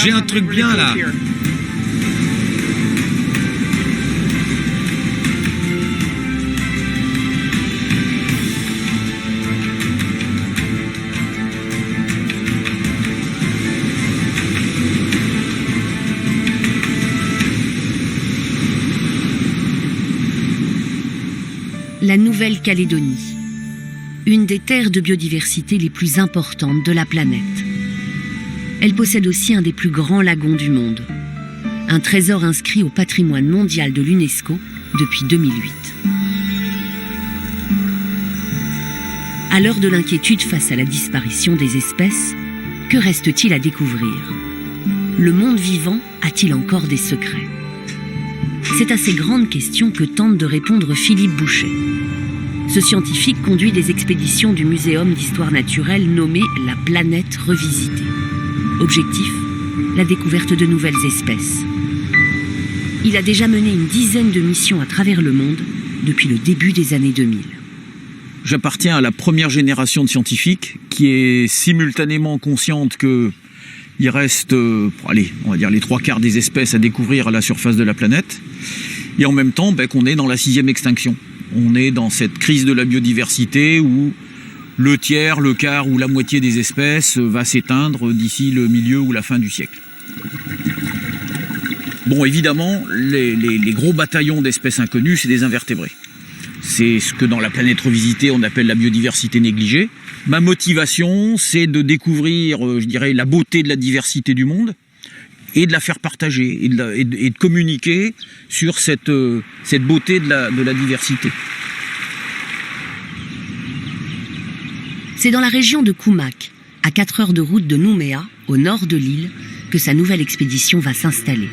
J'ai un truc bien là. La Nouvelle-Calédonie, une des terres de biodiversité les plus importantes de la planète. Elle possède aussi un des plus grands lagons du monde, un trésor inscrit au patrimoine mondial de l'UNESCO depuis 2008. À l'heure de l'inquiétude face à la disparition des espèces, que reste-t-il à découvrir? Le monde vivant a-t-il encore des secrets? C'est à ces grandes questions que tente de répondre Philippe Bouchet. Ce scientifique conduit des expéditions du Muséum d'histoire naturelle nommé La Planète Revisitée. Objectif, la découverte de nouvelles espèces. Il a déjà mené une dizaine de missions à travers le monde depuis le début des années 2000. J'appartiens à la première génération de scientifiques qui est simultanément consciente qu'il reste, on va dire les 3/4 des espèces à découvrir à la surface de la planète, et en même temps qu'on est dans la 6e extinction. On est dans cette crise de la biodiversité où le tiers, le quart ou la moitié des espèces va s'éteindre d'ici le milieu ou la fin du siècle. Bon, évidemment, les gros bataillons d'espèces inconnues, c'est des invertébrés. C'est ce que dans La Planète Revisitée, on appelle la biodiversité négligée. Ma motivation, c'est de découvrir, je dirais, la beauté de la diversité du monde et de la faire partager et de communiquer sur cette beauté de la diversité. C'est dans la région de Koumak, à 4 heures de route de Nouméa, au nord de l'île, que sa nouvelle expédition va s'installer.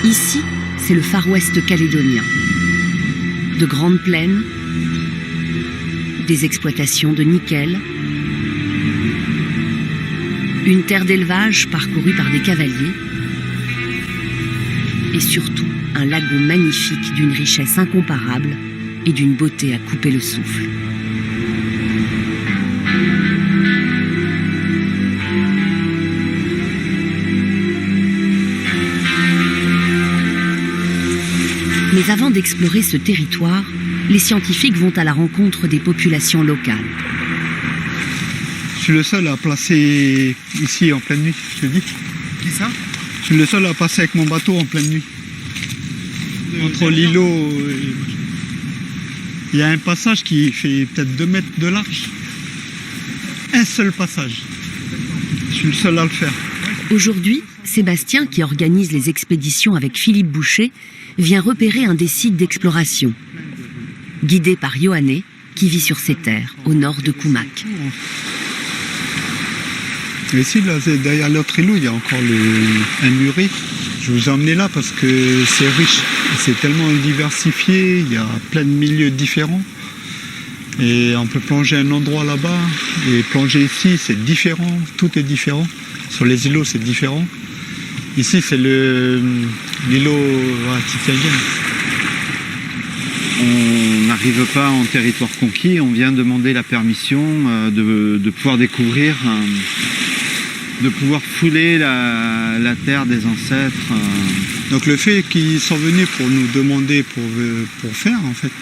Ici, c'est le Far West calédonien. De grandes plaines, des exploitations de nickel, une terre d'élevage parcourue par des cavaliers et surtout un lagon magnifique d'une richesse incomparable et d'une beauté à couper le souffle. Mais avant d'explorer ce territoire, les scientifiques vont à la rencontre des populations locales. Je suis le seul à placer ici en pleine nuit, je te dis. Qui ça? Je suis le seul à passer avec mon bateau en pleine nuit. Entre l'îlot et... Il y a un passage qui fait peut-être 2 mètres de large. Un seul passage. Je suis le seul à le faire. Aujourd'hui, Sébastien, qui organise les expéditions avec Philippe Bouchet, vient repérer un des sites d'exploration. Guidé par Yohanné, qui vit sur ces terres, au nord de Koumak. Et ici, là, derrière l'autre îlot, il y a encore un muret. Je vous ai emmené là parce que c'est riche. C'est tellement diversifié, il y a plein de milieux différents. Et on peut plonger à un endroit là-bas et plonger ici, c'est différent, tout est différent. Sur les îlots, c'est différent. Ici, c'est l'îlot Titanium. On n'arrive pas en territoire conquis, on vient demander la permission de pouvoir découvrir, de pouvoir fouler la terre des ancêtres. Donc le fait qu'ils sont venus pour nous demander pour faire, en fait,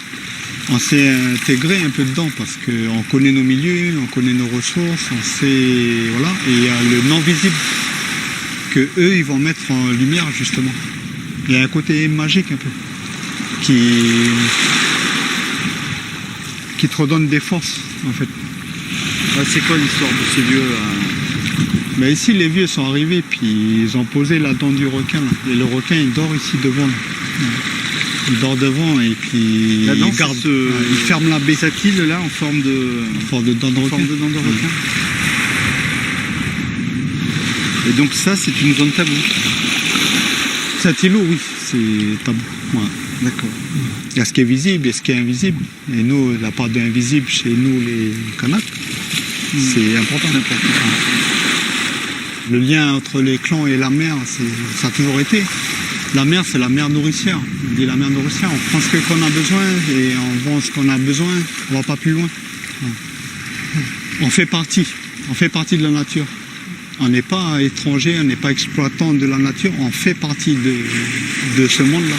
on s'est intégré un peu dedans parce qu'on connaît nos milieux, on connaît nos ressources, on sait, voilà, et il y a le non-visible que eux ils vont mettre en lumière justement. Il y a un côté magique un peu qui te redonne des forces en fait. C'est quoi l'histoire de ces lieux Mais ici les vieux sont arrivés puis ils ont posé la dent du requin là. Et le requin il dort ici devant là. Il dort devant et puis il ferme la baie. Cette île là en forme de dent de requin. Et donc ça c'est une zone taboue. Cet îlot oui, c'est tabou. Ouais. D'accord. Il y a ce qui est visible et ce qui est invisible. Et nous, la part de l'invisible chez nous les Kanaks, c'est important. Le lien entre les clans et la mer, ça a toujours été. La mer, c'est la mère nourricière. On dit la mère nourricière, on prend ce qu'on a besoin et on vend ce qu'on a besoin, on va pas plus loin. On fait partie de la nature. On n'est pas étranger, on n'est pas exploitant de la nature, on fait partie de ce monde-là.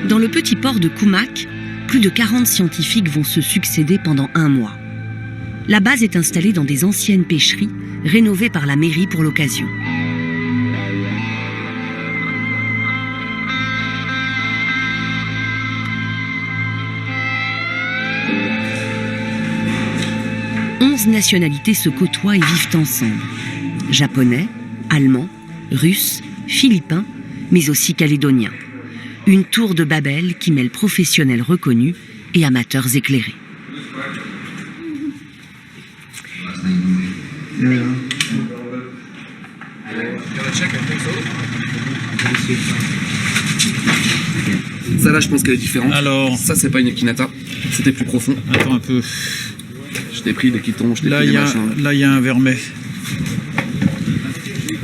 Dans le petit port de Koumak, plus de 40 scientifiques vont se succéder pendant un mois. La base est installée dans des anciennes pêcheries, rénovées par la mairie pour l'occasion. Nationalités se côtoient et vivent ensemble. Japonais, Allemands, Russes, Philippins, mais aussi Calédoniens. Une tour de Babel qui mêle professionnels reconnus et amateurs éclairés. Ça là, je pense qu'elle est différente. Alors, ça, c'est pas une Ekinata. C'était plus profond. attends un peu. Je t'ai pris des pitons, je t'ai Là, pris il des y a, machins. là, il y a un vermet.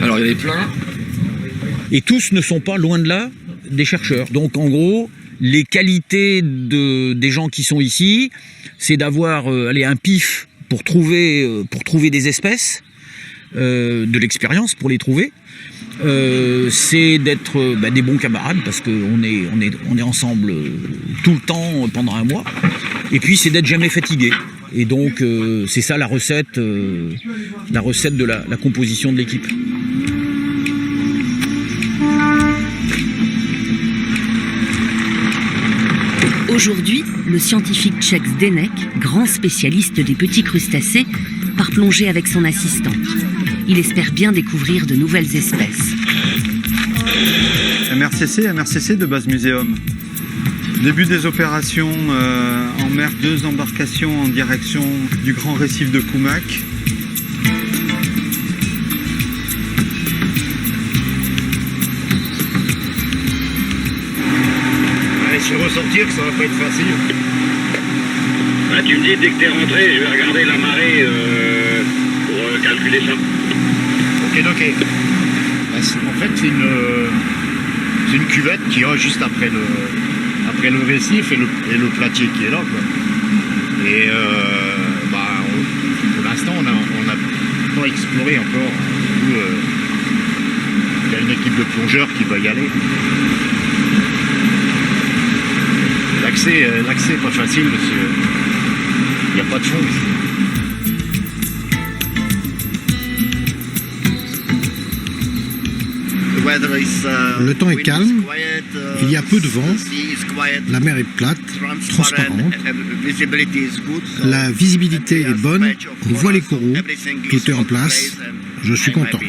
Alors, il y en avait plein. Et tous ne sont pas, loin de là, des chercheurs. Donc, en gros, les qualités des gens qui sont ici, c'est d'avoir un pif pour trouver des espèces, de l'expérience pour les trouver. C'est d'être des bons camarades parce qu'on est ensemble tout le temps pendant un mois. Et puis, c'est d'être jamais fatigué. Et donc, c'est ça la recette de la composition de l'équipe. Aujourd'hui, le scientifique tchèque Zdeněk, grand spécialiste des petits crustacés, part plonger avec son assistante. Il espère bien découvrir de nouvelles espèces. MRCC de base muséum. Début des opérations en mer, 2 embarcations en direction du grand récif de Koumak. Allez, je vais ressortir que ça va pas être facile. Bah, tu me dis, dès que t'es rentré, je vais regarder la marée pour calculer ça. Ok. Bah, en fait, c'est une cuvette qui est juste après le récif et le platier qui est là, quoi. Et pour l'instant, on n'a pas exploré encore. Il y a une équipe de plongeurs qui va y aller. L'accès n'est pas facile parce qu'il n'y a pas de fond ici. Le temps est calme, il y a peu de vent, la mer est plate, transparente, la visibilité est bonne, on voit les coraux, tout est en place, je suis content.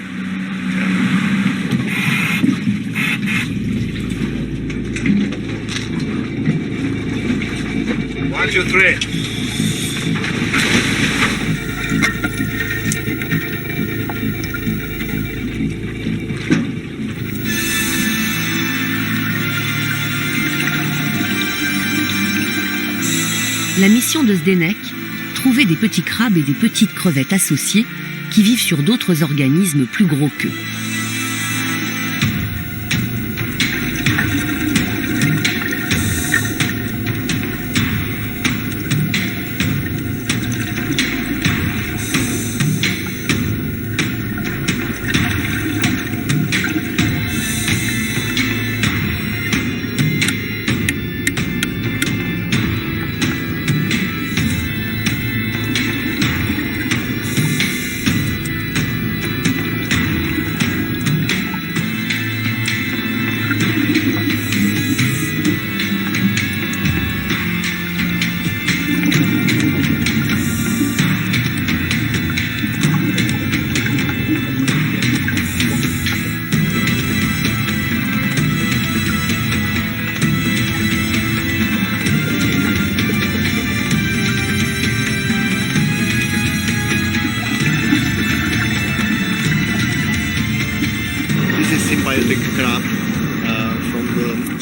La mission de Zdeněk, trouver des petits crabes et des petites crevettes associées qui vivent sur d'autres organismes plus gros qu'eux.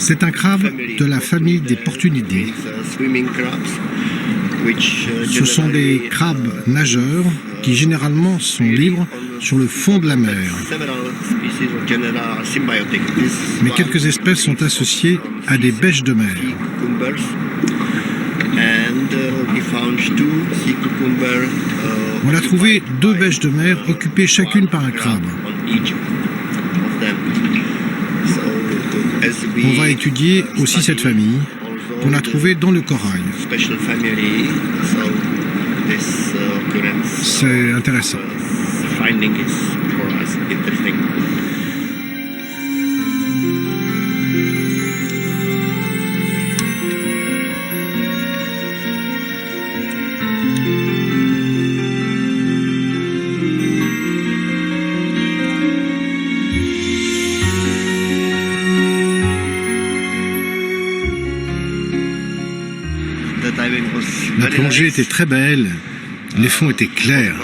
C'est un crabe de la famille des portunidés. Ce sont des crabes nageurs qui généralement sont libres sur le fond de la mer. Mais quelques espèces sont associées à des bêches de mer. On a trouvé 2 bêches de mer occupées chacune par un crabe. On va étudier aussi cette famille qu'on a trouvée dans le corail. C'est intéressant. La plongée était très belle, les fonds étaient clairs.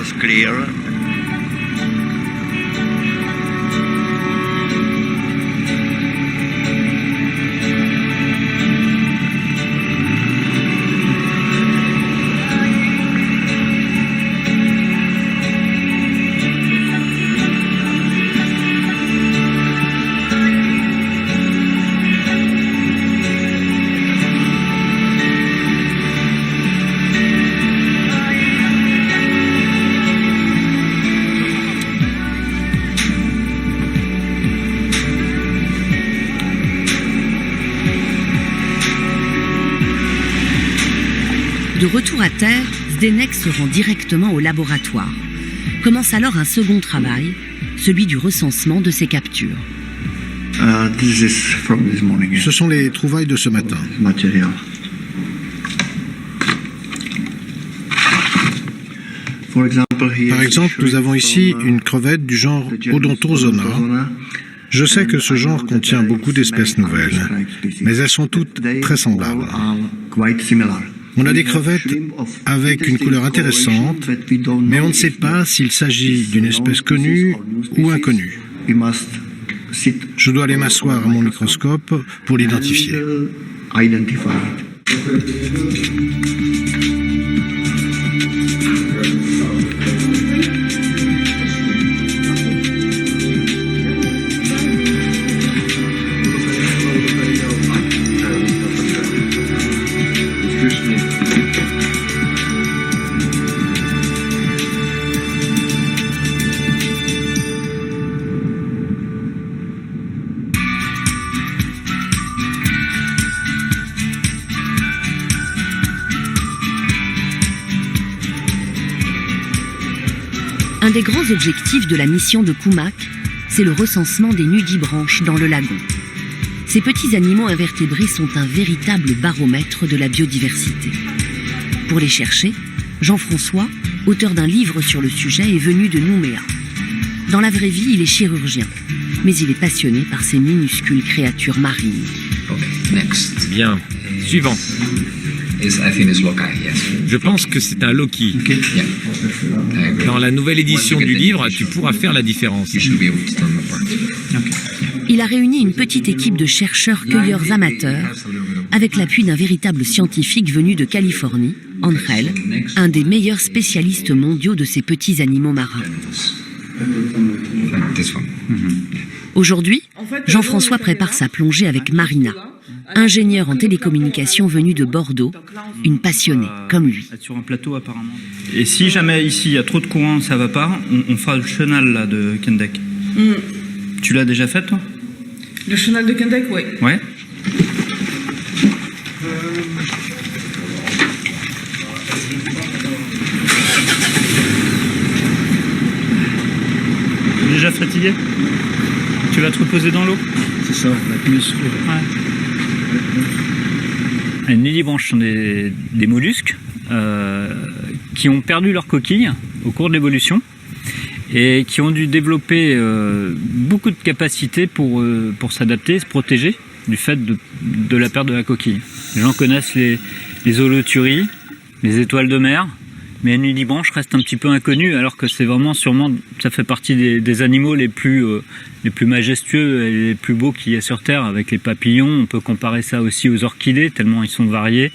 De retour à terre, Zdenek se rend directement au laboratoire. Commence alors un second travail, celui du recensement de ses captures. Ce sont les trouvailles de ce matin. Par exemple, nous avons ici une crevette du genre Odontozona. Je sais que ce genre contient beaucoup d'espèces nouvelles, mais elles sont toutes très semblables. On a des crevettes avec une couleur intéressante, mais on ne sait pas s'il s'agit d'une espèce connue ou inconnue. Je dois aller m'asseoir à mon microscope pour l'identifier. Un des grands objectifs de la mission de Kumak, c'est le recensement des nudibranches dans le lagon. Ces petits animaux invertébrés sont un véritable baromètre de la biodiversité. Pour les chercher, Jean-François, auteur d'un livre sur le sujet, est venu de Nouméa. Dans la vraie vie, il est chirurgien, mais il est passionné par ces minuscules créatures marines. Bien. Suivant. Je pense que c'est un Loki. Dans la nouvelle édition du livre, tu pourras faire la différence. Il a réuni une petite équipe de chercheurs-cueilleurs amateurs avec l'appui d'un véritable scientifique venu de Californie, Angel, un des meilleurs spécialistes mondiaux de ces petits animaux marins. Aujourd'hui, Jean-François prépare sa plongée avec Marina, ingénieure en télécommunications venue de Bordeaux, une passionnée comme lui. Sur un plateau apparemment. Et si jamais ici il y a trop de courant, ça va pas, on fera le chenal là de Kendek. Tu l'as déjà fait toi? Le chenal de Kendek, oui. Ouais. Déjà fatigué? Tu vas te reposer dans l'eau? C'est ça, la plus. Ouais. Les nudibranches sont des mollusques qui ont perdu leur coquille au cours de l'évolution et qui ont dû développer beaucoup de capacités pour s'adapter, se protéger du fait de la perte de la coquille. Les gens connaissent les holothuries, les étoiles de mer Mais la nudibranche reste un petit peu inconnue, alors que c'est vraiment sûrement, ça fait partie des animaux les plus majestueux et les plus beaux qu'il y a sur Terre, avec les papillons. On peut comparer ça aussi aux orchidées, tellement ils sont variés.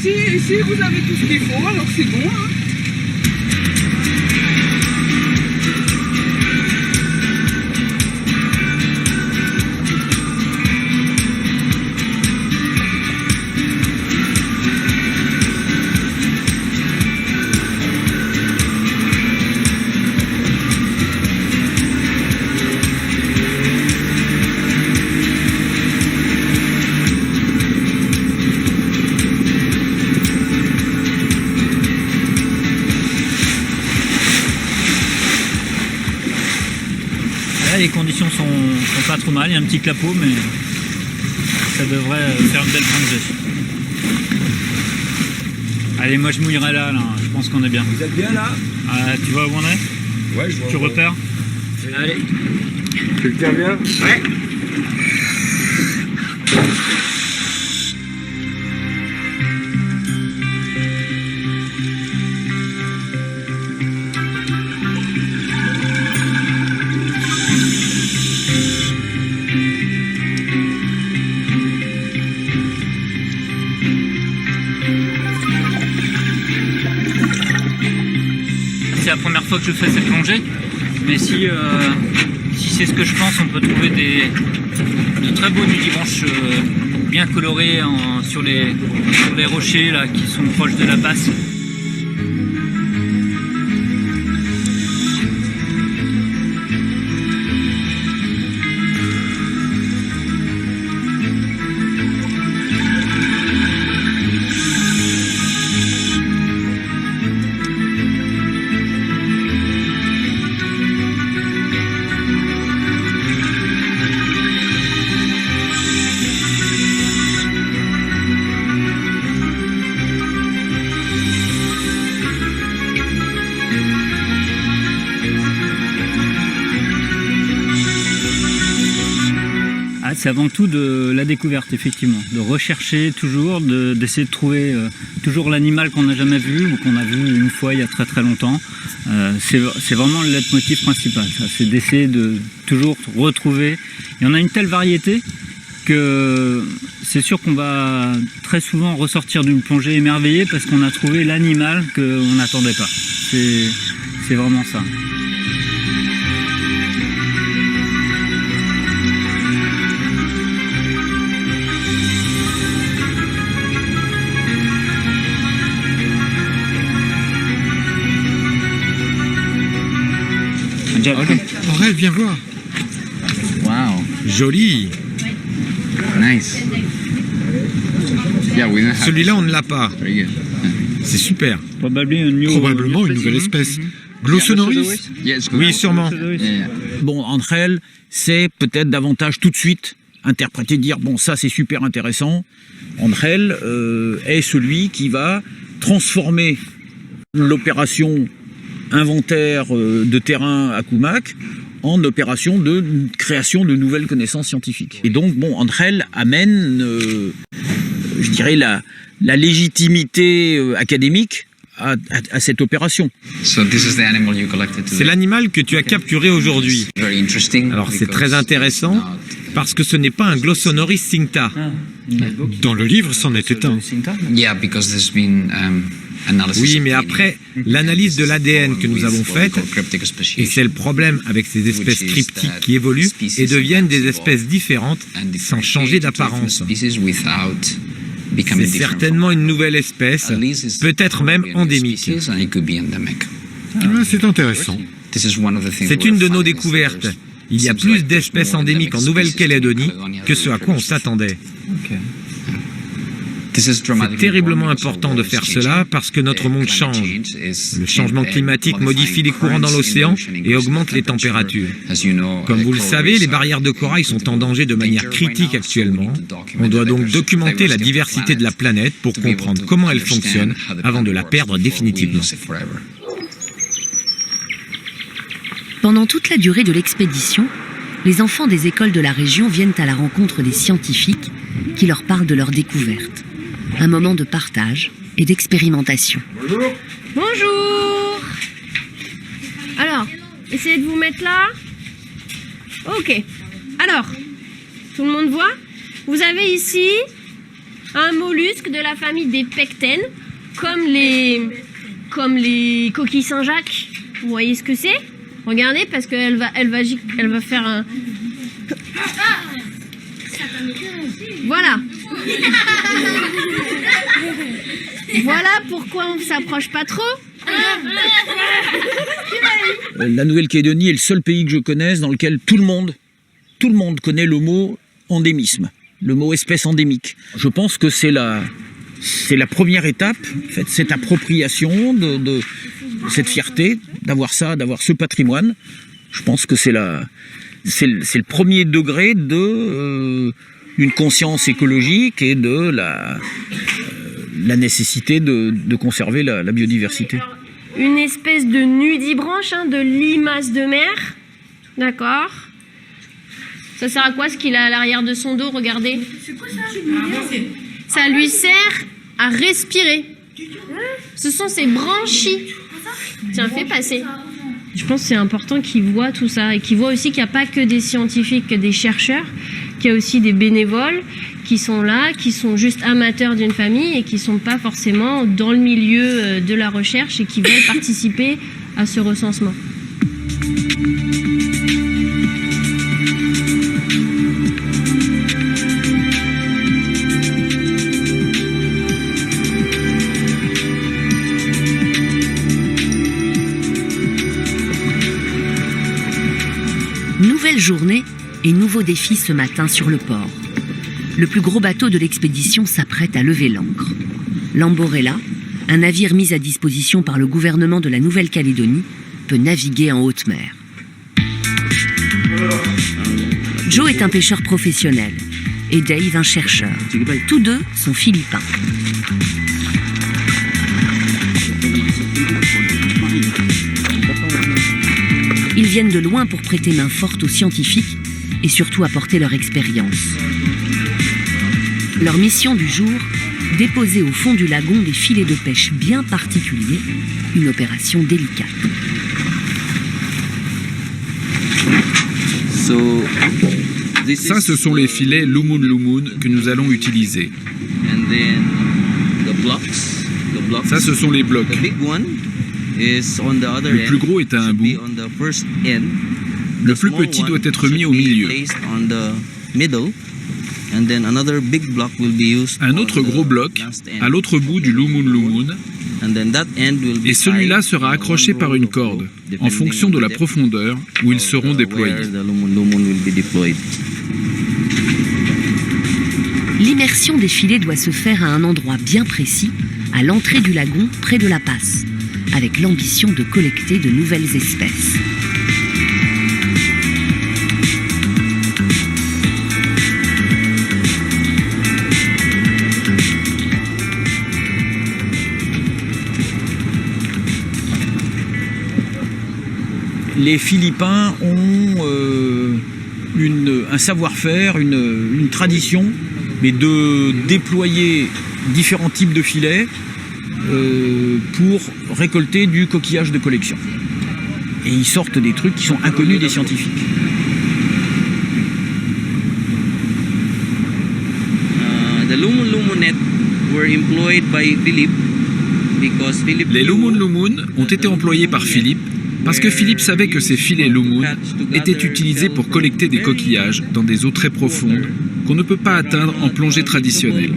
Ici, vous avez tout ce qu'il faut, alors c'est bon. Hein. Les conditions sont pas trop mal, il y a un petit clapot, mais ça devrait faire une belle plongée. Allez, moi je mouillerai là, je pense qu'on est bien. Vous êtes bien là? Tu vois où on est? Ouais, je vois. Tu repères? Allez. Tu le tiens bien? Ouais. C'est la première fois que je fais cette plongée, mais si c'est ce que je pense, on peut trouver de très beaux nudibranches bien colorés sur les rochers là, qui sont proches de la passe. C'est avant tout de la découverte, effectivement, de rechercher toujours, d'essayer de trouver toujours l'animal qu'on n'a jamais vu ou qu'on a vu une fois il y a très très longtemps. C'est vraiment le leitmotiv principal, c'est d'essayer de toujours retrouver. Il y en a une telle variété que c'est sûr qu'on va très souvent ressortir d'une plongée émerveillée parce qu'on a trouvé l'animal qu'on n'attendait pas. C'est vraiment ça. Aurel, viens voir. Wow. Joli. Nice. Yeah, we don't have Celui-là, on ne l'a pas. Very good. C'est super. Probablement une nouvelle espèce. Glossonoris? Oui, sûrement. Yeah. Bon, entre elles, c'est peut-être davantage tout de suite interpréter, dire bon, ça c'est super intéressant. Entre elles est celui qui va transformer l'opération inventaire de terrain à Kumak en opération de création de nouvelles connaissances scientifiques. Et donc, bon, entre elles amène, je dirais, la légitimité académique à cette opération. C'est l'animal que tu as capturé aujourd'hui. Alors c'est très intéressant parce que ce n'est pas un Glossonoris cincta. Dans le livre, c'en était un. Oui, mais après l'analyse de l'ADN que nous avons faite, et c'est le problème avec ces espèces cryptiques qui évoluent et deviennent des espèces différentes sans changer d'apparence. C'est certainement une nouvelle espèce, peut-être même endémique. C'est intéressant. C'est une de nos découvertes. Il y a plus d'espèces endémiques en Nouvelle-Calédonie que ce à quoi on s'attendait. C'est terriblement important de faire cela parce que notre monde change. Le changement climatique modifie les courants dans l'océan et augmente les températures. Comme vous le savez, les barrières de corail sont en danger de manière critique actuellement. On doit donc documenter la diversité de la planète pour comprendre comment elle fonctionne avant de la perdre définitivement. Pendant toute la durée de l'expédition, les enfants des écoles de la région viennent à la rencontre des scientifiques qui leur parlent de leurs découvertes. Un moment de partage et d'expérimentation. Bonjour. Alors, essayez de vous mettre là. Ok. Alors, tout le monde voit? Vous avez ici un mollusque de la famille des pectènes, comme les coquilles Saint-Jacques. Vous voyez ce que c'est? Regardez, parce qu'elle va faire un... Voilà. Voilà pourquoi on ne s'approche pas trop. La Nouvelle-Calédonie est le seul pays que je connaisse dans lequel tout le monde connaît le mot endémisme, le mot espèce endémique. Je pense que c'est la première étape, en fait, cette appropriation de cette fierté d'avoir ça, d'avoir ce patrimoine. Je pense que c'est le premier degré d'une conscience écologique et de la nécessité de conserver la biodiversité. Une espèce de nudibranche, de limace de mer. D'accord. Ça sert à quoi ce qu'il a à l'arrière de son dos? Regardez. Ça lui sert à respirer. Ce sont ses branchies. Tiens, fais passer. Je pense que c'est important qu'ils voient tout ça et qu'ils voient aussi qu'il n'y a pas que des scientifiques, que des chercheurs, qu'il y a aussi des bénévoles qui sont là, qui sont juste amateurs d'une famille et qui ne sont pas forcément dans le milieu de la recherche et qui veulent participer à ce recensement. Nouvelle journée et nouveau défi ce matin sur le port. Le plus gros bateau de l'expédition s'apprête à lever l'ancre. L'Amborella, un navire mis à disposition par le gouvernement de la Nouvelle-Calédonie, peut naviguer en haute mer. Joe est un pêcheur professionnel et Dave un chercheur. Tous deux sont philippins. Ils viennent de loin pour prêter main forte aux scientifiques et surtout apporter leur expérience. Leur mission du jour, déposer au fond du lagon des filets de pêche bien particuliers, une opération délicate. Ça, ce sont les filets Lumun Lumun que nous allons utiliser. Ça, ce sont les blocs. Le plus gros est à un bout. Le plus petit doit être mis au milieu. Un autre gros bloc à l'autre bout du Lumun Lumun. Et celui-là sera accroché par une corde en fonction de la profondeur où ils seront déployés. L'immersion des filets doit se faire à un endroit bien précis, à l'entrée du lagon, près de la passe, avec l'ambition de collecter de nouvelles espèces. Les Philippins ont un savoir-faire, une tradition, mais de déployer différents types de filets pour récolter du coquillage de collection. Et ils sortent des trucs qui sont inconnus des scientifiques. Les Lumun Lumun ont été employés par Philippe parce que Philippe savait que ces filets Lumun étaient utilisés pour collecter des coquillages dans des eaux très profondes qu'on ne peut pas atteindre en plongée traditionnelle.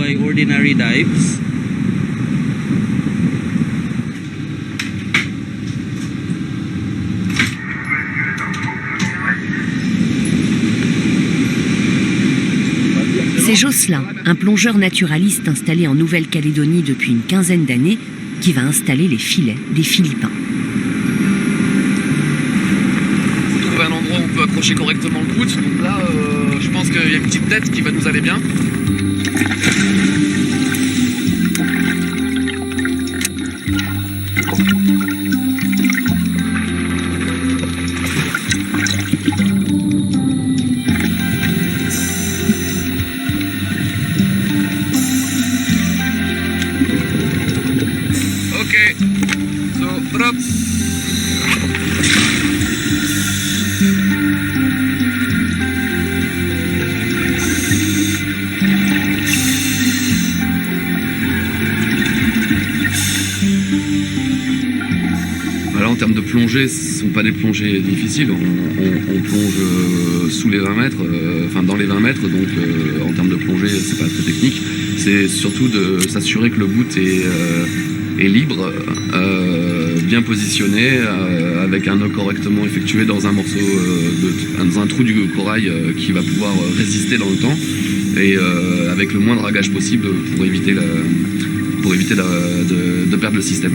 C'est Jocelyn, un plongeur naturaliste installé en Nouvelle-Calédonie depuis une quinzaine d'années, qui va installer les filets des Philippins. Trouver un endroit où on peut accrocher correctement le prout, donc là je pense qu'il y a une petite tête qui va nous aller bien. Drop. Là, en termes de plongée, ce ne sont pas des plongées difficiles. On plonge sous les 20 mètres, enfin dans les 20 mètres, donc en termes de plongée, c'est pas très technique. C'est surtout de s'assurer que le boot est libre, bien positionné, avec un nœud correctement effectué dans un morceau, dans un trou du corail qui va pouvoir résister dans le temps, et avec le moins de dragage possible pour éviter de perdre le système.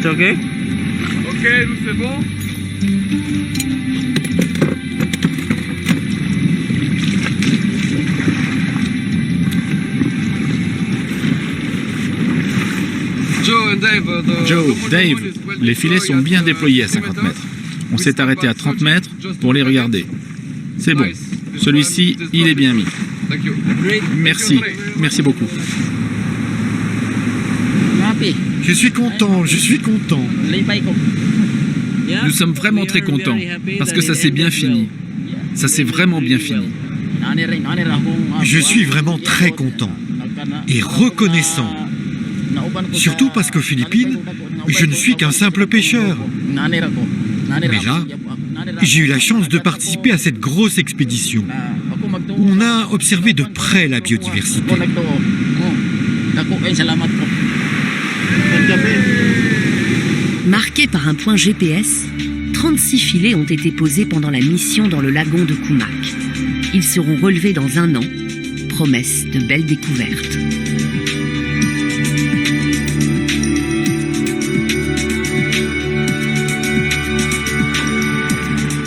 C'est ok? Ok, nous c'est bon. Joe, Dave, les filets sont bien déployés à 50 mètres. On s'est arrêté à 30 mètres pour les regarder. C'est bon. Celui-ci, il est bien mis. Merci. Merci beaucoup. Je suis content, je suis content. Nous sommes vraiment très contents parce que ça s'est bien fini. Ça s'est vraiment bien fini. Je suis vraiment très content et reconnaissant. Surtout parce qu'aux Philippines, je ne suis qu'un simple pêcheur. Mais là, j'ai eu la chance de participer à cette grosse expédition. On a observé de près la biodiversité. Marqués par un point GPS, 36 filets ont été posés pendant la mission dans le lagon de Kumak. Ils seront relevés dans 1 an. Promesse de belles découvertes.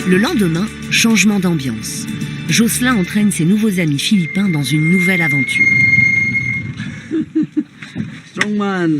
Le lendemain, changement d'ambiance. Jocelyn entraîne ses nouveaux amis philippins dans une nouvelle aventure. Strongman.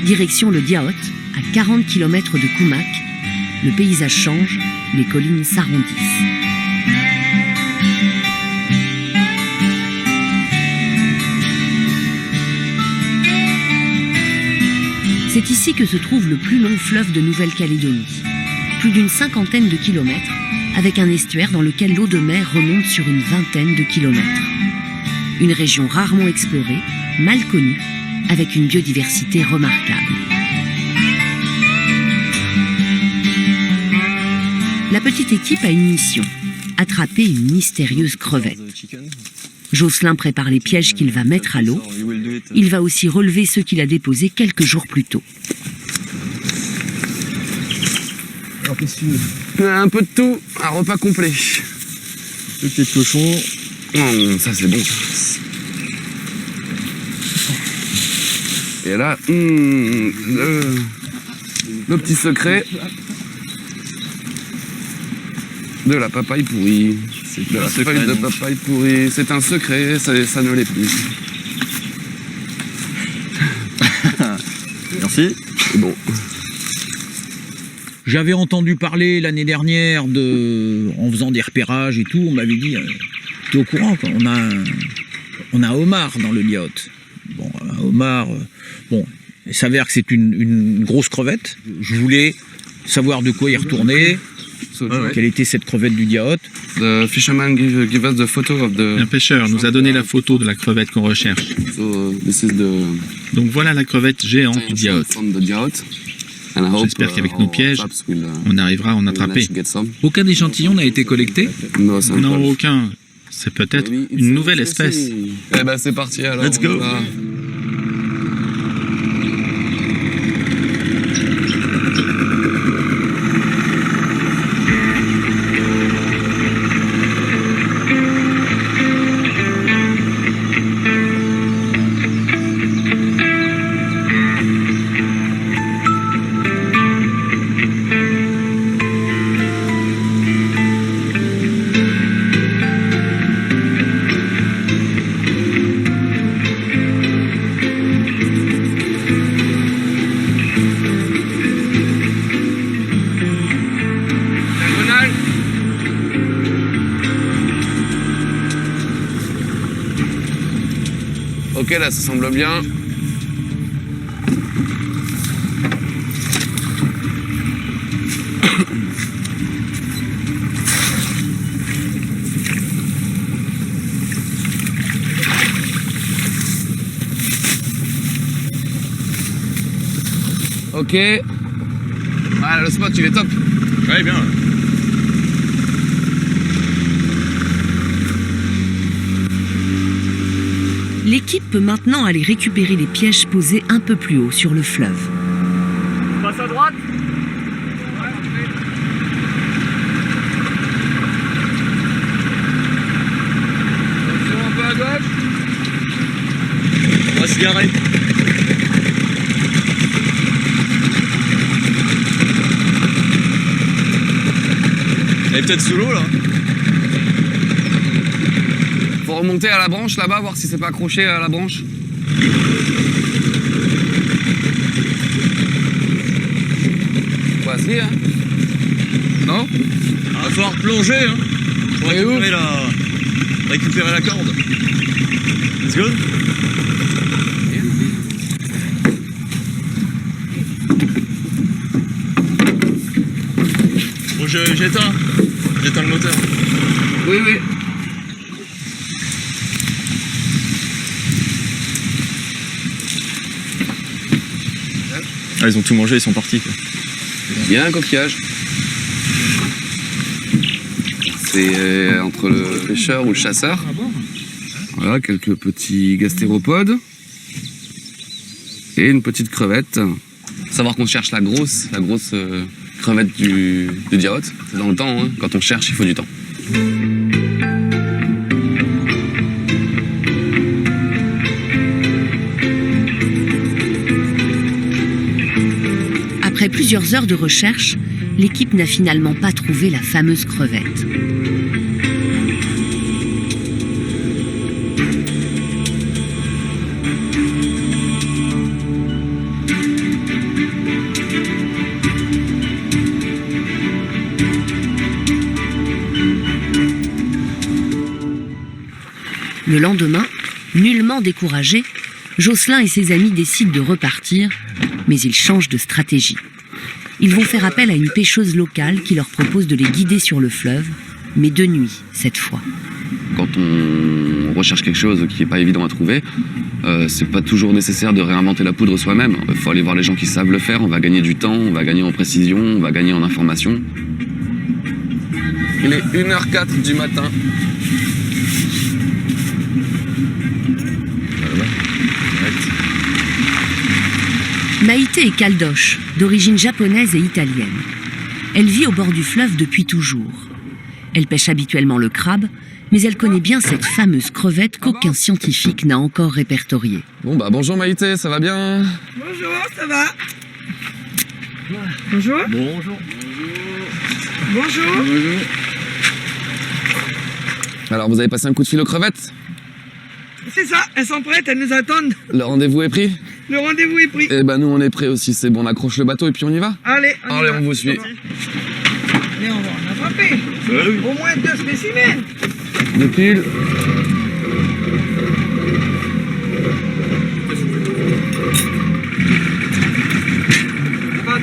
Direction le Diaot, à 40 km de Kumak. Le paysage change, les collines s'arrondissent. C'est ici que se trouve le plus long fleuve de Nouvelle-Calédonie. Plus d'une 50aine de kilomètres, avec un estuaire dans lequel l'eau de mer remonte sur une 20aine de kilomètres. Une région rarement explorée, mal connue, avec une biodiversité remarquable. La petite équipe a une mission, attraper une mystérieuse crevette. Jocelyn prépare les pièges qu'il va mettre à l'eau. Il va aussi relever ceux qu'il a déposés quelques jours plus tôt. Alors, qu'est-ce que tu veux ? Un peu de tout, un repas complet. Le pied de cochon. Ça c'est bon. Et là, le petit secret de la papaye pourrie. C'est de la feuille de papaye pourrie. C'est un secret, ça ne l'est plus. Merci. C'est bon. J'avais entendu parler l'année dernière en faisant des repérages et tout, on m'avait dit, t'es au courant, quoi. On a un homard dans le Diaot. Bon, un homard, il s'avère que c'est une grosse crevette. Je voulais savoir de quoi y retourner, quelle était cette crevette du Diaoth. The fisherman give us the photo of the... Un pêcheur nous a donné la photo de la crevette qu'on recherche. Donc voilà la crevette géante du Diaoth. J'espère qu'avec nos pièges, on arrivera à en attraper. Aucun échantillon n'a été collecté? Non, aucun. C'est peut-être une nouvelle espèce. Eh ben c'est parti alors. Let's go. Ok, là, ça semble bien. Ok. Voilà, le spot, il est top. Ouais, bien. L'équipe peut maintenant aller récupérer les pièges posés un peu plus haut sur le fleuve. Passe à droite. Un peu à gauche. On va se garer. Elle est peut-être sous l'eau là. Faut remonter à la branche là-bas, voir si c'est pas accroché à la branche. Quoi, si, hein? Non? Va falloir plonger, hein. Pour récupérer la corde. Let's go. Bon, j'éteins le moteur. Oui, oui. Ah, ils ont tout mangé, ils sont partis. Quoi. Il y a un coquillage. C'est entre le pêcheur ou le chasseur. Voilà, quelques petits gastéropodes. Et une petite crevette. Savoir qu'on cherche la grosse crevette du Diaoth. C'est dans le temps, hein. Quand on cherche, il faut du temps. Après plusieurs heures de recherche, l'équipe n'a finalement pas trouvé la fameuse crevette. Le lendemain, nullement découragés, Jocelyn et ses amis décident de repartir, mais ils changent de stratégie. Ils vont faire appel à une pêcheuse locale qui leur propose de les guider sur le fleuve, mais de nuit cette fois. Quand on recherche quelque chose qui n'est pas évident à trouver, c'est pas toujours nécessaire de réinventer la poudre soi-même. Il faut aller voir les gens qui savent le faire, on va gagner du temps, on va gagner en précision, on va gagner en information. Il est 1h04 du matin. Maïté est caldoche, d'origine japonaise et italienne. Elle vit au bord du fleuve depuis toujours. Elle pêche habituellement le crabe, mais elle connaît bien cette fameuse crevette qu'aucun scientifique n'a encore répertoriée. Bon bah bonjour Maïté, ça va bien? Bonjour, ça va? Bonjour. Bonjour. Bonjour. Bonjour. Alors vous avez passé un coup de fil aux crevettes? C'est ça, elles sont prêtes, elles nous attendent. Le rendez-vous est pris? Le rendez-vous est pris. Eh ben nous on est prêts aussi, c'est bon, on accroche le bateau et puis on y va? Allez, on vous suit. Et on va en attraper. Au moins 2 spécimens. De pile.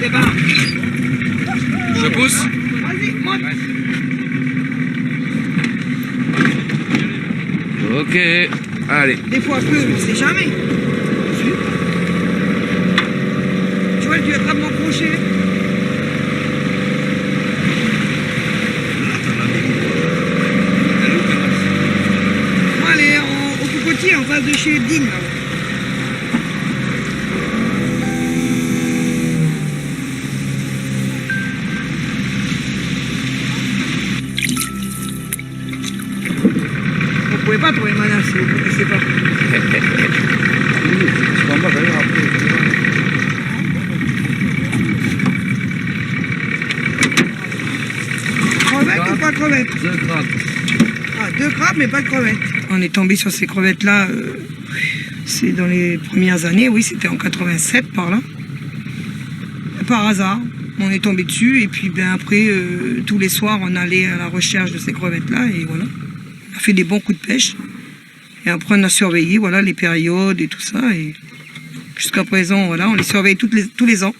Débat. Je pousse? Vas-y, monte. Ok, allez. Des fois peu, on sait jamais. Joël, tu attrapes mon crochet. Moi, elle est au cocotier en face de chez Dean. Là. Vous pouvez pas trouver Manas si vous ne connaissez pas. Crevette ou pas crevette? 2 crabes. Ah, 2 crabes mais pas de crevettes. On est tombé sur ces crevettes-là, c'est dans les premières années, oui, c'était en 87 par là. Par hasard, on est tombé dessus et puis ben, après, tous les soirs, on allait à la recherche de ces crevettes-là et voilà. On a fait des bons coups de pêche. Et après, on a surveillé voilà, les périodes et tout ça. Et jusqu'à présent, voilà, on les surveille tous les ans.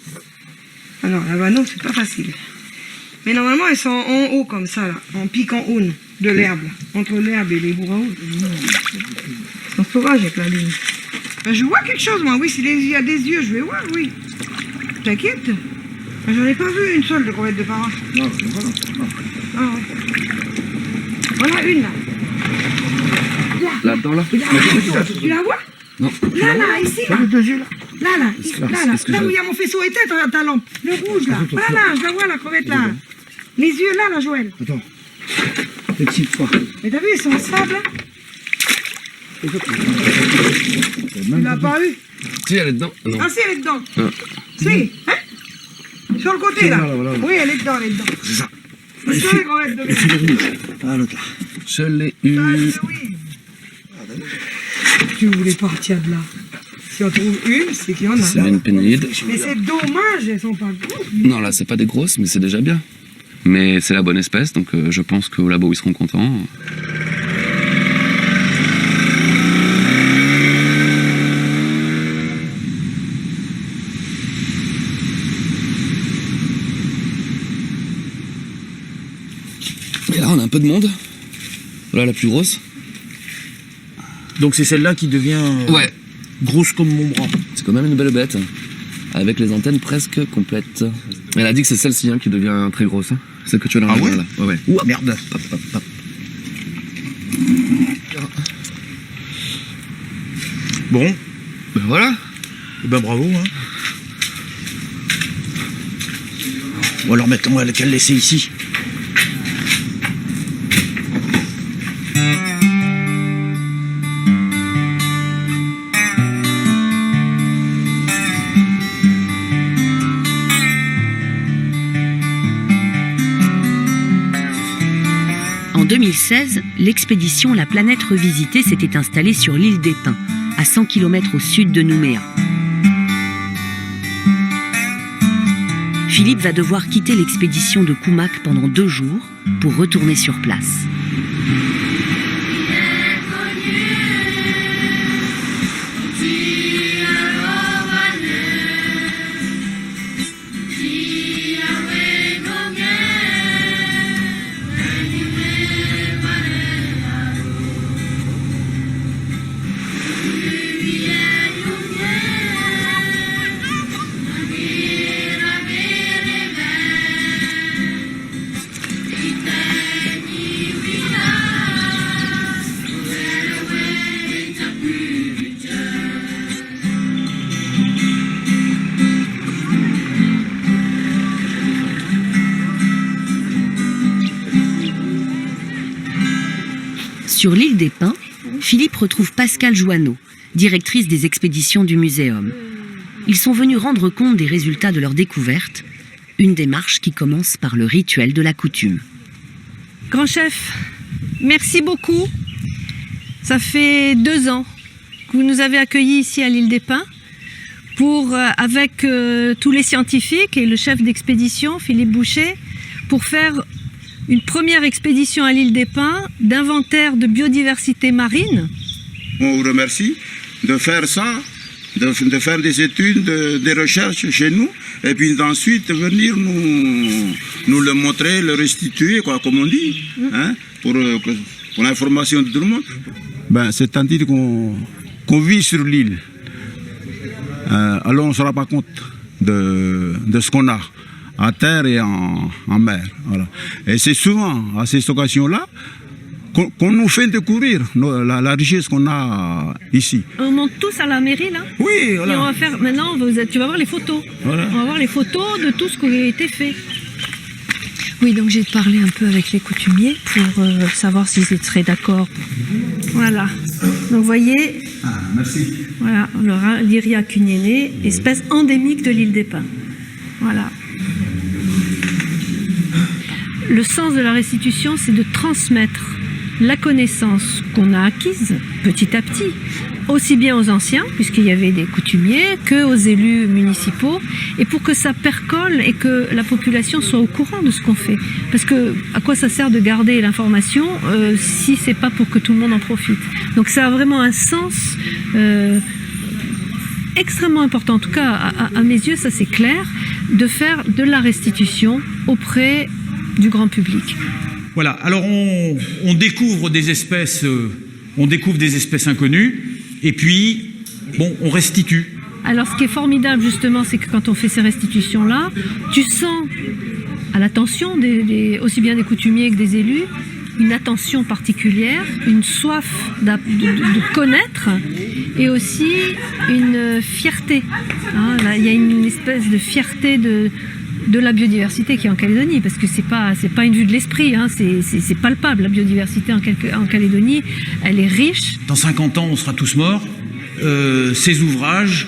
Alors, la vanneau, c'est pas facile. Mais normalement, elles sont en haut comme ça, là, en pic en haut de l'herbe. Entre l'herbe et les bourreaux. C'est sauvage avec la ligne. Ben, je vois quelque chose, moi. Oui, s'il y a des yeux, je vais voir, oui. T'inquiète. Ben, j'en ai pas vu une seule de crevette de para. Non, voilà. Ah, ouais. Voilà une, là. Là-dedans, là. Tu la vois? Non. Là, ici, là. Là où il y a mon faisceau et tête, ta lampe. Le rouge, là. Là, je la vois, la crevette, là. Les yeux, là, Joël. Attends. Petite fois. Mais t'as vu, ils sont en sable, là. Tu l'as pas eu? Si, elle est dedans. Non. Ah, si, elle est dedans. Si, hein? Sur le côté, là. Voilà. Oui, elle est dedans, C'est ça. C'est ça, les crevettes de mer. Ah, l'autre là. Je l'ai eu. Tu voulais partir de là. Si on trouve une, c'est qu'il y en a. C'est une pénide. Mais c'est dommage, elles sont pas grosses. Non, là, c'est pas des grosses, mais c'est déjà bien. Mais c'est la bonne espèce, donc je pense qu'au labo, ils seront contents. Et là, on a un peu de monde. Voilà la plus grosse. Donc c'est celle-là qui devient ouais. Grosse comme mon bras. C'est quand même une belle bête, avec les antennes presque complètes. Elle a dit que c'est celle-ci qui devient très grosse. Celle que tu as dans la main, là. Ouais. Ouh, merde. Bon. Ben voilà. Ben bravo. Hein. Ou alors maintenant, on va le laisser ici. En 2016, l'expédition La Planète Revisitée s'était installée sur l'île des Pins, à 100 km au sud de Nouméa. Philippe va devoir quitter l'expédition de Koumak pendant 2 jours pour retourner sur place. Sur l'île des Pins, Philippe retrouve Pascal Joanneau, directrice des expéditions du muséum. Ils sont venus rendre compte des résultats de leur découverte, une démarche qui commence par le rituel de la coutume. Grand chef, merci beaucoup. Ça fait 2 ans que vous nous avez accueillis ici à l'île des Pins pour, avec tous les scientifiques et le chef d'expédition, Philippe Boucher, pour faire une première expédition à l'île des Pins d'inventaire de biodiversité marine. On vous remercie de faire ça, de faire des études, des recherches chez nous, et puis ensuite venir nous le montrer, le restituer, quoi, comme on dit, hein, pour l'information de tout le monde. c'est-à-dire qu'on vit sur l'île. Alors on ne se rend pas compte de ce qu'on a à terre et en mer. Voilà. Et c'est souvent à ces occasions-là qu'on nous fait découvrir la richesse qu'on a ici. On monte tous à la mairie là. Oui, voilà. Et on va faire, maintenant, tu vas voir les photos. Voilà. On va voir les photos de tout ce qui a été fait. Oui, donc j'ai parlé un peu avec les coutumiers pour savoir s'ils seraient d'accord. Voilà. Donc vous voyez, merci. Voilà, l'Iria cuniene, espèce endémique de l'île des Pins. Voilà. Le sens de la restitution, c'est de transmettre la connaissance qu'on a acquise petit à petit, aussi bien aux anciens, puisqu'il y avait des coutumiers, qu'aux élus municipaux, et pour que ça percole et que la population soit au courant de ce qu'on fait. Parce que à quoi ça sert de garder l'information si c'est pas pour que tout le monde en profite? Donc ça a vraiment un sens extrêmement important, en tout cas à mes yeux, ça c'est clair, de faire de la restitution auprès du grand public. Voilà, alors on découvre des espèces inconnues, et puis, bon, on restitue. Alors ce qui est formidable justement, c'est que quand on fait ces restitutions-là, tu sens à l'attention aussi bien des coutumiers que des élus, une attention particulière, une soif de connaître, et aussi une fierté. Hein, là, il y a une espèce de fierté de la biodiversité qui est en Calédonie, parce que c'est pas une vue de l'esprit, hein, c'est palpable. La biodiversité en Calédonie, elle est riche. Dans 50 ans, on sera tous morts. Ces ouvrages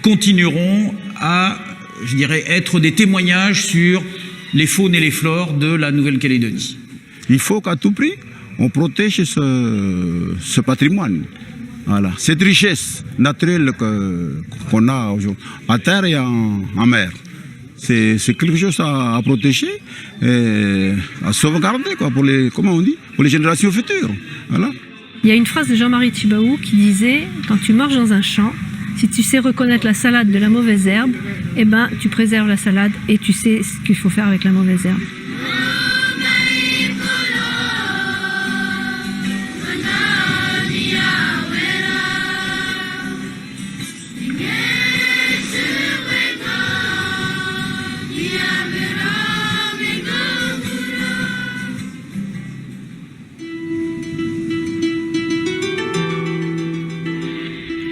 continueront à, je dirais, être des témoignages sur les faunes et les flores de la Nouvelle-Calédonie. Il faut qu'à tout prix, on protège ce patrimoine. Voilà. Cette richesse naturelle qu'on a aujourd'hui, à terre et en mer. C'est quelque chose à protéger et à sauvegarder, quoi, pour les générations futures. Voilà. Il y a une phrase de Jean-Marie Tjibaou qui disait « Quand tu marches dans un champ, si tu sais reconnaître la salade de la mauvaise herbe, eh ben, tu préserves la salade et tu sais ce qu'il faut faire avec la mauvaise herbe. »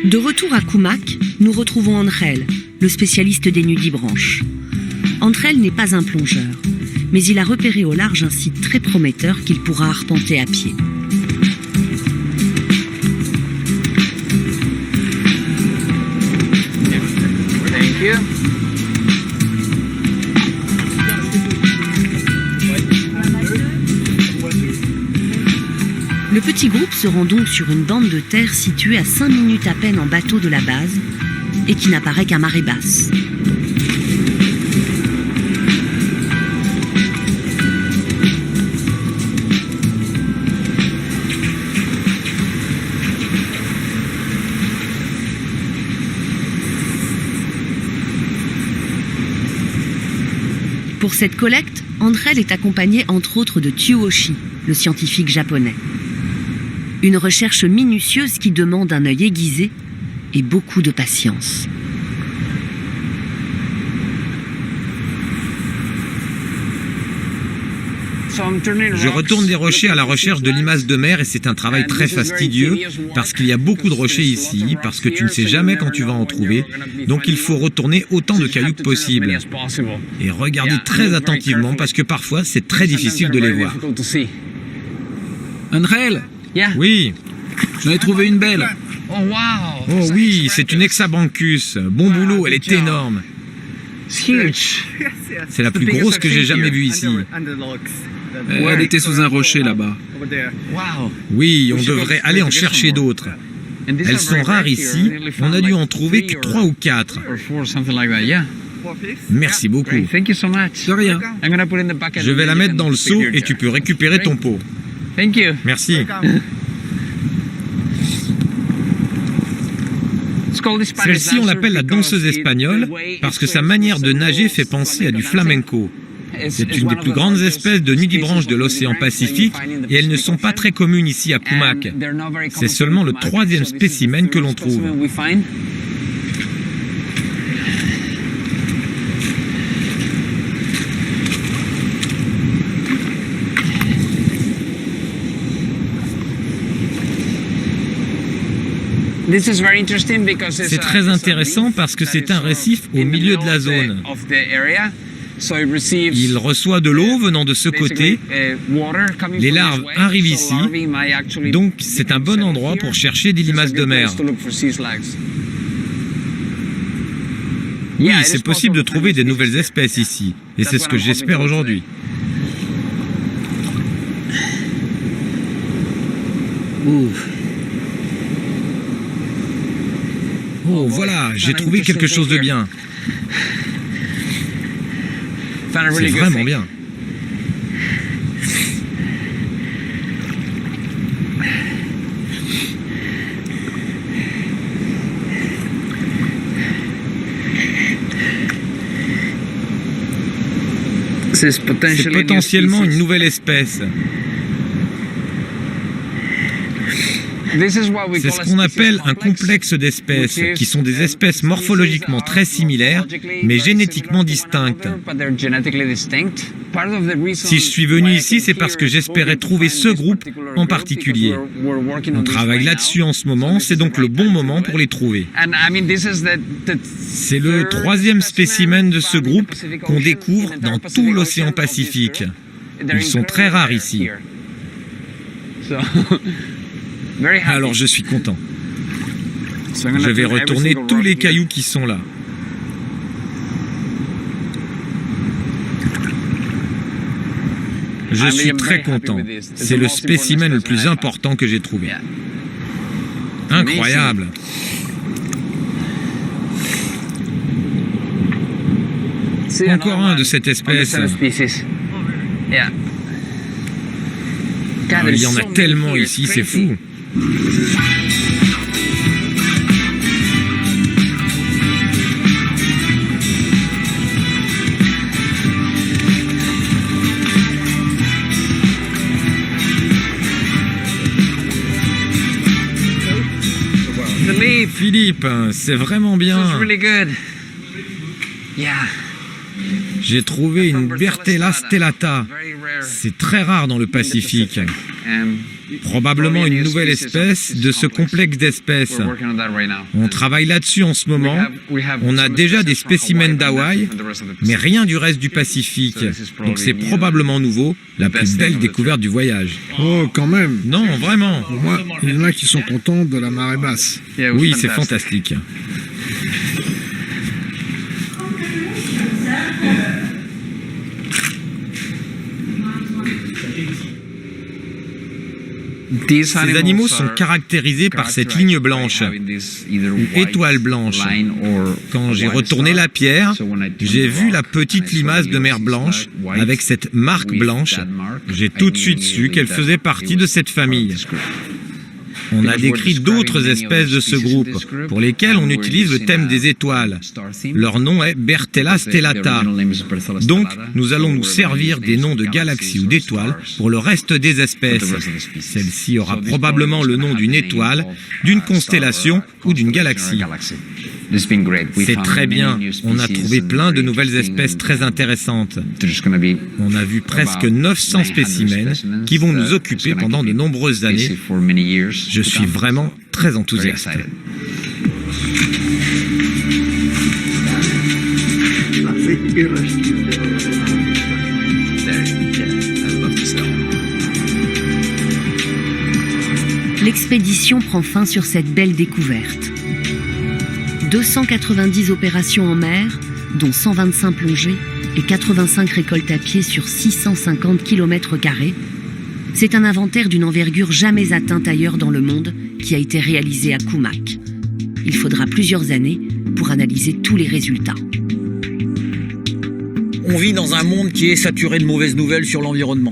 De retour à Kumak, nous retrouvons Angel, le spécialiste des nudibranches. Angel n'est pas un plongeur, mais il a repéré au large un site très prometteur qu'il pourra arpenter à pied. Thank you. Le petit groupe se rend donc sur une bande de terre située à 5 minutes à peine en bateau de la base et qui n'apparaît qu'à marée basse. Pour cette collecte, Andrel est accompagné entre autres de Tsuoshi, le scientifique japonais. Une recherche minutieuse qui demande un œil aiguisé et beaucoup de patience. Je retourne des rochers à la recherche de limaces de mer et c'est un travail très fastidieux parce qu'il y a beaucoup de rochers ici, parce que tu ne sais jamais quand tu vas en trouver, donc il faut retourner autant de cailloux que possible. Et regarder très attentivement parce que parfois c'est très difficile de les voir. Angel? Oui. J'en ai trouvé une belle. Oh oui, c'est une Hexabanchus. Bon boulot, elle est énorme. C'est la plus grosse que j'ai jamais vue ici. Elle était sous un rocher là-bas. Oui, on devrait aller en chercher d'autres. Elles sont rares ici, on a dû en trouver que 3 ou 4. Merci beaucoup. De rien. Je vais la mettre dans le seau et tu peux récupérer ton pot. Merci. Celle-ci, on l'appelle la danseuse espagnole parce que sa manière de nager fait penser à du flamenco. C'est une des plus grandes espèces de nudibranches de l'océan Pacifique et elles ne sont pas très communes ici à Kumak. C'est seulement le 3e spécimen que l'on trouve. C'est très intéressant parce que c'est un récif au milieu de la zone. Il reçoit de l'eau venant de ce côté. Les larves arrivent ici. Donc c'est un bon endroit pour chercher des limaces de mer. Oui, c'est possible de trouver des nouvelles espèces ici. Et c'est ce que j'espère aujourd'hui. Oh, voilà, j'ai trouvé quelque chose de bien. C'est vraiment bien. C'est potentiellement une nouvelle espèce. C'est ce qu'on appelle un complexe d'espèces, qui sont des espèces morphologiquement très similaires, mais génétiquement distinctes. Si je suis venu ici, c'est parce que j'espérais trouver ce groupe en particulier. On travaille là-dessus en ce moment, c'est donc le bon moment pour les trouver. C'est le 3e spécimen de ce groupe qu'on découvre dans tout l'océan Pacifique. Ils sont très rares ici. Alors je suis content. Je vais retourner tous les cailloux qui sont là. Je suis très content. C'est le spécimen le plus important que j'ai trouvé. Incroyable. Encore un de cette espèce. Il y en a tellement ici, c'est fou. Philippe, c'est vraiment bien. J'ai trouvé une Bertella stellata. C'est très rare dans le Pacifique. Probablement une nouvelle espèce de ce complexe d'espèces. On travaille là-dessus en ce moment. On a déjà des spécimens d'Hawaï, mais rien du reste du Pacifique. Donc c'est probablement nouveau, la plus belle découverte du voyage. Oh, quand même. Non, vraiment. Pour moi, il y en a qui sont contents de la marée basse. Oui, c'est fantastique. Ces animaux sont caractérisés par cette ligne blanche, ou étoile blanche. Quand j'ai retourné la pierre, j'ai vu la petite limace de mer blanche avec cette marque blanche. J'ai tout de suite su qu'elle faisait partie de cette famille. On a décrit d'autres espèces de ce groupe, pour lesquelles on utilise le thème des étoiles. Leur nom est Bertella stellata. Donc, nous allons nous servir des noms de galaxies ou d'étoiles pour le reste des espèces. Celle-ci aura probablement le nom d'une étoile, d'une constellation ou d'une galaxie. C'est très bien. On a trouvé plein de nouvelles espèces très intéressantes. On a vu presque 900 spécimens qui vont nous occuper pendant de nombreuses années. Je suis vraiment très enthousiaste. L'expédition prend fin sur cette belle découverte. 290 opérations en mer, dont 125 plongées et 85 récoltes à pied sur 650 km². C'est un inventaire d'une envergure jamais atteinte ailleurs dans le monde qui a été réalisé à Kumak. Il faudra plusieurs années pour analyser tous les résultats. On vit dans un monde qui est saturé de mauvaises nouvelles sur l'environnement.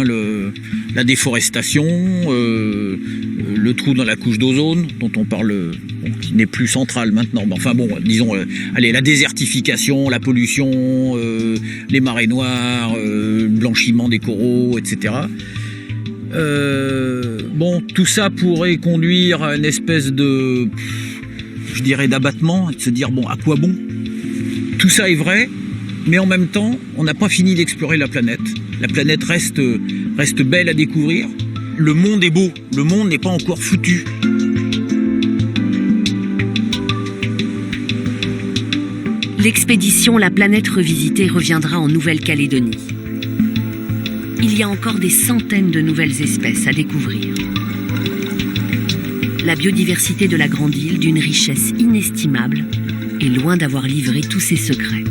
Le la déforestation, le trou dans la couche d'ozone, dont on parle, qui n'est plus central maintenant. Mais enfin bon, disons, la désertification, la pollution, les marées noires, le blanchiment des coraux, etc. Bon, tout ça pourrait conduire à une espèce de, je dirais, d'abattement, et de se dire, bon, à quoi bon? Tout ça est vrai, mais en même temps, on n'a pas fini d'explorer la planète. La planète reste belle à découvrir. Le monde est beau, le monde n'est pas encore foutu. L'expédition La Planète Revisitée reviendra en Nouvelle-Calédonie. Il y a encore des centaines de nouvelles espèces à découvrir. La biodiversité de la Grande Île, d'une richesse inestimable, est loin d'avoir livré tous ses secrets.